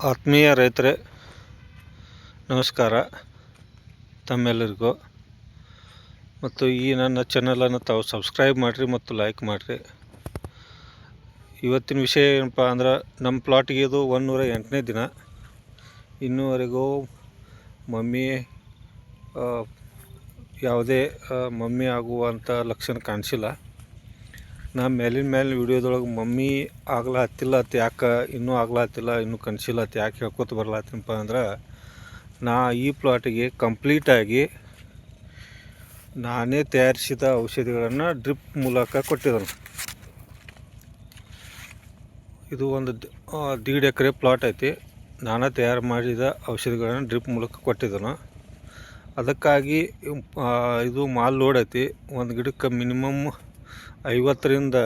ಆತ್ಮೀಯ ರೈತರೇ ನಮಸ್ಕಾರ. ತಮ್ಮೆಲ್ಲರಿಗೂ ಮತ್ತು ಈ ನನ್ನ ಚಾನಲನ್ನು ತಾವು ಸಬ್ಸ್ಕ್ರೈಬ್ ಮಾಡಿರಿ ಮತ್ತು ಲೈಕ್ ಮಾಡಿರಿ. ಇವತ್ತಿನ ವಿಷಯ ಏನಪ್ಪ ಅಂದ್ರೆ, ನಮ್ಮ ಪ್ಲಾಟಿಗೆ ಇದು 108ನೇ ದಿನ. ಇನ್ನೂವರೆಗೂ ಮಮ್ಮಿ ಯಾವುದೇ ಮಮ್ಮಿ ಆಗುವಂಥ ಲಕ್ಷಣ ಕಾಣಿಸಿಲ್ಲ. ನಾ ಮೇಲಿನ ವಿಡಿಯೋದೊಳಗೆ ಮಮ್ಮಿ ಆಗ್ಲತ್ತಿಲ್ಲ ಅಂತ ಯಾಕೆ ಇನ್ನೂ ಆಗ್ಲತ್ತಿಲ್ಲ, ಇನ್ನೂ ಕನಸಿಲ್ಲ ಅಂತ ಯಾಕೆ ಹೇಳ್ಕೊತ ಬರ್ಲತ್ತೀನಪ್ಪ ಅಂದ್ರೆ, ನಾ ಈ ಪ್ಲಾಟಿಗೆ ಕಂಪ್ಲೀಟಾಗಿ ನಾನೇ ತಯಾರಿಸಿದ ಔಷಧಿಗಳನ್ನು ಡ್ರಿಪ್ ಮೂಲಕ ಕೊಟ್ಟಿದ್ದಾನೆ. ಇದು ಒಂದು 1.5 ಎಕರೆ ಪ್ಲಾಟ್ ಐತಿ. ನಾನೇ ತಯಾರು ಮಾಡಿದ ಔಷಧಿಗಳನ್ನು ಡ್ರಿಪ್ ಮೂಲಕ ಕೊಟ್ಟಿದ್ದಾನು. ಅದಕ್ಕಾಗಿ ಇದು ಮಾಲ್ ಲೋಡ್ ಐತಿ. ಒಂದು ಗಿಡಕ್ಕೆ ಮಿನಿಮಮ್ 50ರಿಂದ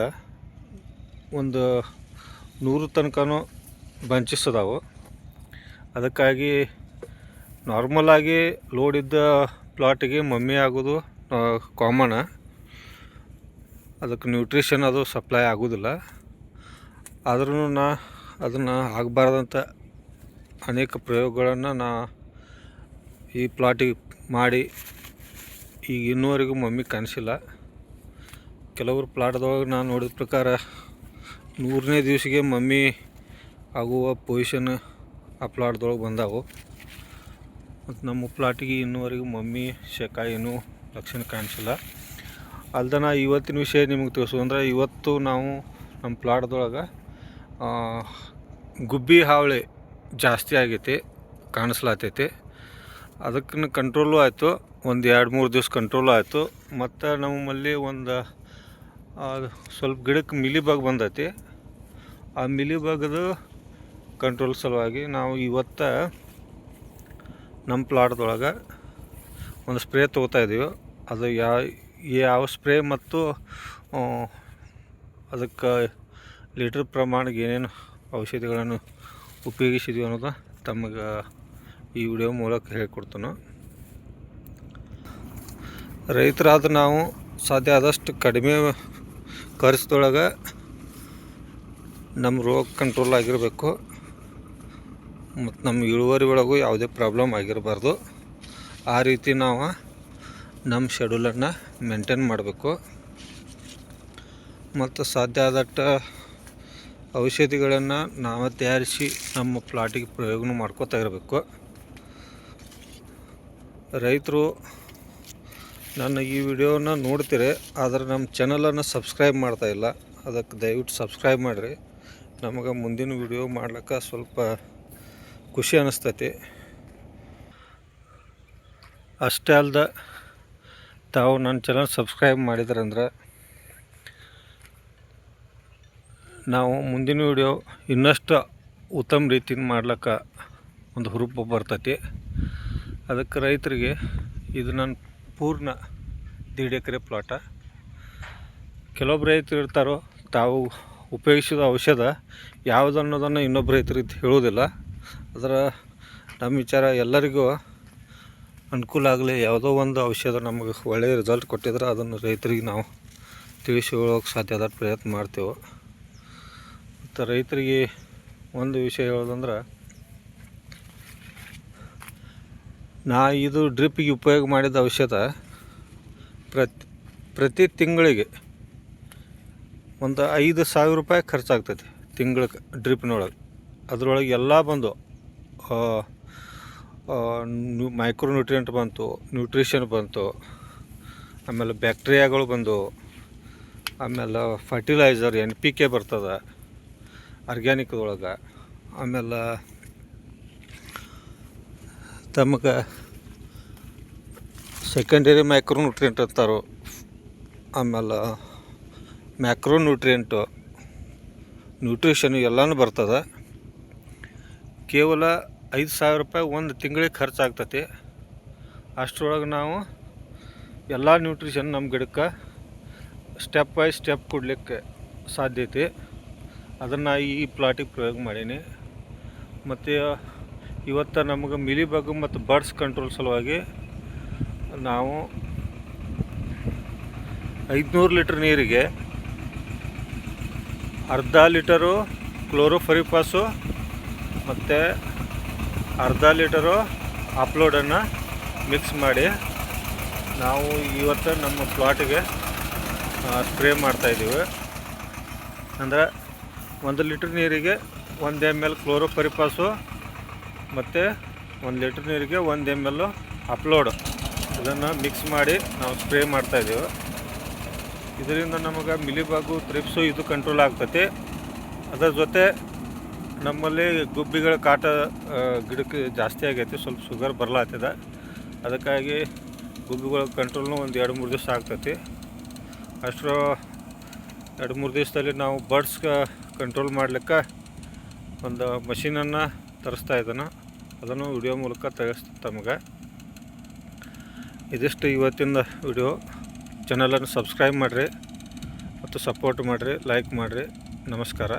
100 ತನಕನೂ ಬಂಚಸ್ ಅದಾವೆ. ಅದಕ್ಕಾಗಿ ನಾರ್ಮಲಾಗಿ ಲೋಡ್ ಇದ್ದ ಪ್ಲಾಟಿಗೆ ಮಮ್ಮಿ ಆಗೋದು ಕಾಮನ್. ಅದಕ್ಕೆ ನ್ಯೂಟ್ರಿಷನ್ ಅದು ಸಪ್ಲೈ ಆಗೋದಿಲ್ಲ. ಆದ್ರೂ ನಾ ಅದನ್ನು ಆಗಬಾರ್ದಂಥ ಅನೇಕ ಪ್ರಯೋಗಗಳನ್ನು ನಾ ಈ ಪ್ಲಾಟಿಗೆ ಮಾಡಿ ಈಗ ಇನ್ನೂವರೆಗೂ ಮಮ್ಮಿ ಕಾಣಿಸಿಲ್ಲ. ಕೆಲವರು ಪ್ಲಾಟ್ದೊಳಗೆ ನಾನು ನೋಡಿದ ಪ್ರಕಾರ 100ನೇ ದಿವಸಿಗೆ ಮಮ್ಮಿ ಆಗುವ ಪೊಸಿಷನ್ ಆ ಪ್ಲಾಟ್ದೊಳಗೆ ಬಂದಾವು. ಮತ್ತು ನಮ್ಮ ಪ್ಲಾಟಿಗೆ ಇನ್ನೂವರೆಗೂ ಮಮ್ಮಿ ಶೇಕ ಏನೂ ಲಕ್ಷಣ ಕಾಣಿಸಿಲ್ಲ. ಅಲ್ದನ ಇವತ್ತಿನ ವಿಷಯ ನಿಮಗೆ ತಿಳಿಸು ಅಂದ್ರೆ, ಇವತ್ತು ನಾವು ನಮ್ಮ ಪ್ಲಾಟ್ದೊಳಗೆ ಗುಬ್ಬಿ ಹಾವಳಿ ಜಾಸ್ತಿ ಆಗೈತಿ, ಕಾಣಿಸ್ಲಾತೈತಿ. ಅದಕ್ಕೆ ಕಂಟ್ರೋಲು ಆಯಿತು. ಒಂದು 2-3 ದಿವಸ ಕಂಟ್ರೋಲು ಆಯಿತು. ಮತ್ತು ನಮ್ಮಲ್ಲಿ ಒಂದು ಸ್ವಲ್ಪ ಗಿಡಕ್ಕೆ ಮಿಲಿಬಗ್ ಬಂದೈತಿ. ಆ ಮಿಲಿಬಗ್ದು ಕಂಟ್ರೋಲ್ ಸಲುವಾಗಿ ನಾವು ಇವತ್ತು ನಮ್ಮ ಪ್ಲಾಟ್ದೊಳಗೆ ಒಂದು ಸ್ಪ್ರೇ ತೊಗೋತಾಯಿದ್ದೀವಿ. ಅದು ಯಾವ ಸ್ಪ್ರೇ ಮತ್ತು ಅದಕ್ಕೆ ಲೀಟ್ರ್ ಪ್ರಮಾಣಕ್ಕೆ ಏನೇನು ಔಷಧಿಗಳನ್ನು ಉಪಯೋಗಿಸಿದ್ವಿ ಅನ್ನೋದು ತಮಗೆ ಈ ವಿಡಿಯೋ ಮೂಲಕ ಹೇಳ್ಕೊಡ್ತಾನೆ. ರೈತರಾದ ನಾವು ಸಾಧ್ಯ ಆದಷ್ಟು ಕಡಿಮೆ ಖರ್ಚದೊಳಗೆ ನಮ್ಮ ರೋಗ ಕಂಟ್ರೋಲ್ ಆಗಿರಬೇಕು ಮತ್ತು ನಮ್ಮ ಇಳುವರಿ ಒಳಗೂ ಯಾವುದೇ ಪ್ರಾಬ್ಲಮ್ ಆಗಿರಬಾರ್ದು. ಆ ರೀತಿ ನಾವು ನಮ್ಮ ಶೆಡ್ಯೂಲನ್ನು ಮೇಂಟೈನ್ ಮಾಡಬೇಕು. ಮತ್ತು ಸಾಧ್ಯ ಆದಷ್ಟು ಔಷಧಿಗಳನ್ನು ನಾವು ತಯಾರಿಸಿ ನಮ್ಮ ಪ್ಲಾಟಿಗೆ ಪ್ರಯೋಗನೂ ಮಾಡ್ಕೋತಾ ಇರಬೇಕು. ರೈತರು ನನ್ನ ಈ ವಿಡಿಯೋನ ನೋಡ್ತೀರಿ, ಆದರೆ ನಮ್ಮ ಚಾನಲನ್ನು ಸಬ್ಸ್ಕ್ರೈಬ್ ಮಾಡ್ತಾಯಿಲ್ಲ. ಅದಕ್ಕೆ ದಯವಿಟ್ಟು ಸಬ್ಸ್ಕ್ರೈಬ್ ಮಾಡಿರಿ. ನಮಗೆ ಮುಂದಿನ ವಿಡಿಯೋ ಮಾಡ್ಲಿಕ್ಕೆ ಸ್ವಲ್ಪ ಖುಷಿ ಅನ್ನಿಸ್ತೈತಿ. ಅಷ್ಟೇ ಅಲ್ದ, ತಾವು ನನ್ನ ಚಾನಲ್ ಸಬ್ಸ್ಕ್ರೈಬ್ ಮಾಡಿದ್ರಂದ್ರೆ ನಾವು ಮುಂದಿನ ವಿಡಿಯೋ ಇನ್ನಷ್ಟು ಉತ್ತಮ ರೀತಿಯಿಂದ ಮಾಡ್ಲಿಕ್ಕೆ ಒಂದು ಹುರುಪು ಬರ್ತೈತಿ. ಅದಕ್ಕೆ ರೈತರಿಗೆ ಇದು ನನ್ನ ಪೂರ್ಣ 1.5 ಎಕರೆ ಪ್ಲಾಟ. ಕೆಲವೊಬ್ಬರು ರೈತರು ಇರ್ತಾರೋ, ತಾವು ಉಪಯೋಗಿಸಿದ ಔಷಧ ಯಾವುದು ಅನ್ನೋದನ್ನು ಇನ್ನೊಬ್ಬ ರೈತರಿಗೆ ಹೇಳೋದಿಲ್ಲ. ಅದರ ನಮ್ಮ ವಿಚಾರ ಎಲ್ಲರಿಗೂ ಅನುಕೂಲ ಆಗಲಿ. ಯಾವುದೋ ಒಂದು ಔಷಧ ನಮಗೆ ಒಳ್ಳೆಯ ರಿಸಲ್ಟ್ ಕೊಟ್ಟಿದ್ರೆ ಅದನ್ನು ರೈತರಿಗೆ ನಾವು ತಿಳಿಸಿ ಹೇಳೋಕ್ಕೆ ಸಾಧ್ಯ ಆದ ಪ್ರಯತ್ನ ಮಾಡ್ತೇವೆ. ಮತ್ತು ರೈತರಿಗೆ ಒಂದು ವಿಷಯ ಹೇಳೋದಂದ್ರೆ, ನಾ ಇದು ಡ್ರಿಪ್ಪಿಗೆ ಉಪಯೋಗ ಮಾಡಿದ ಔಷಧ ಪ್ರತಿ ತಿಂಗಳಿಗೆ ಒಂದು 5,000 ರೂಪಾಯಿ ಖರ್ಚಾಗ್ತೈತಿ ತಿಂಗಳಿಗೆ ಡ್ರಿಪ್ನೊಳಗೆ. ಅದರೊಳಗೆ ಎಲ್ಲ ಬಂದು ಮೈಕ್ರೋ ನ್ಯೂಟ್ರಿಯೆಂಟ್ ಬಂತು, ನ್ಯೂಟ್ರಿಷನ್ ಬಂತು, ಆಮೇಲೆ ಬ್ಯಾಕ್ಟೀರಿಯಾಗಳು ಬಂದು, ಆಮೇಲೆ ಫರ್ಟಿಲೈಸರ್ NPK ಬರ್ತದೆ ಆರ್ಗ್ಯಾನಿಕ್ದೊಳಗೆ, ಆಮೇಲೆ ತಮಗೆ ಸೆಕೆಂಡರಿ ಮೈಕ್ರೋ ನ್ಯೂಟ್ರಿಯೆಂಟ್ ಅಂತಾರೋ, ಆಮೇಲೆ ಮ್ಯಾಕ್ರೋ ನ್ಯೂಟ್ರಿಯೆಂಟು, ನ್ಯೂಟ್ರಿಷನ್ ಎಲ್ಲನೂ ಬರ್ತದೆ. ಕೇವಲ 5,000 ರೂಪಾಯಿ ಒಂದು ತಿಂಗಳಿಗೆ ಖರ್ಚಾಗ್ತೈತಿ. ಅಷ್ಟರೊಳಗೆ ನಾವು ಎಲ್ಲ ನ್ಯೂಟ್ರಿಷನ್ ನಮ್ಮ ಗಿಡಕ್ಕೆ ಸ್ಟೆಪ್ ಬೈ ಸ್ಟೆಪ್ ಕೊಡಲಿಕ್ಕೆ ಸಾಧ್ಯತೆ. ಅದನ್ನು ಈ ಪ್ಲಾಟಿಗೆ ಪ್ರಯೋಗ ಮಾಡೀನಿ. ಮತ್ತು ಇವತ್ತು ನಮಗೆ ಮಿಲಿಬಗ್ ಮತ್ತು ಬರ್ಡ್ಸ್ ಕಂಟ್ರೋಲ್ ಸಲುವಾಗಿ ನಾವು 500 ಲೀಟ್ರ್ ನೀರಿಗೆ ಅರ್ಧ ಲೀಟರು ಕ್ಲೋರೋಫರಿಫಾಸು ಮತ್ತು ಅರ್ಧ ಲೀಟರು ಅಪ್ಲೋಡನ್ನು ಮಿಕ್ಸ್ ಮಾಡಿ ನಾವು ಇವತ್ತು ನಮ್ಮ ಪ್ಲಾಟಿಗೆ ಸ್ಪ್ರೇ ಮಾಡ್ತಾಯಿದ್ದೀವಿ. ಅಂದರೆ 1 ಲೀಟ್ರ್ ನೀರಿಗೆ 1 ml ಕ್ಲೋರೋಪರಿಪಾಸು ಮತ್ತು 1 ಲೀಟ್ರ್ ನೀರಿಗೆ 1 ml ಅಪ್ಲೋಡ್ ಇದನ್ನು ಮಿಕ್ಸ್ ಮಾಡಿ ನಾವು ಸ್ಪ್ರೇ ಮಾಡ್ತಾಯಿದ್ದೀವಿ. ಇದರಿಂದ ನಮಗೆ ಮಿಲಿಬಾಗು ಥ್ರಿಪ್ಸು ಇದು ಕಂಟ್ರೋಲ್ ಆಗ್ತೈತಿ. ಅದರ ಜೊತೆ ನಮ್ಮಲ್ಲಿ ಗುಬ್ಬಿಗಳ ಕಾಟ ಗಿಡಕ್ಕೆ ಜಾಸ್ತಿ ಆಗೈತಿ, ಸ್ವಲ್ಪ ಶುಗರ್ ಬರ್ಲಾಗ್ತದೆ. ಅದಕ್ಕಾಗಿ ಗುಬ್ಬಿಗಳ ಕಂಟ್ರೋಲ್ನು ಒಂದು 2-3 ದಿವಸ ಆಗ್ತೈತಿ. ಅಷ್ಟರ 2-3 ದಿವಸದಲ್ಲಿ ನಾವು ಬರ್ಡ್ಸ್ ಕಂಟ್ರೋಲ್ ಮಾಡ್ಲಿಕ್ಕೆ ಒಂದು ಮಷೀನನ್ನು ತರಿಸ್ತಾ ಇದ್ದಾನೆ. ಅದನ್ನು ವಿಡಿಯೋ ಮೂಲಕ ತಿಳಿಸ್ತೀನಿ ತಮಗೆ. ಇದಿಷ್ಟು ಇವತ್ತಿನ ವಿಡಿಯೋ. ಚಾನಲನ್ನು ಸಬ್ಸ್ಕ್ರೈಬ್ ಮಾಡಿರಿ ಮತ್ತು ಸಪೋರ್ಟ್ ಮಾಡಿರಿ, ಲೈಕ್ ಮಾಡಿರಿ. ನಮಸ್ಕಾರ.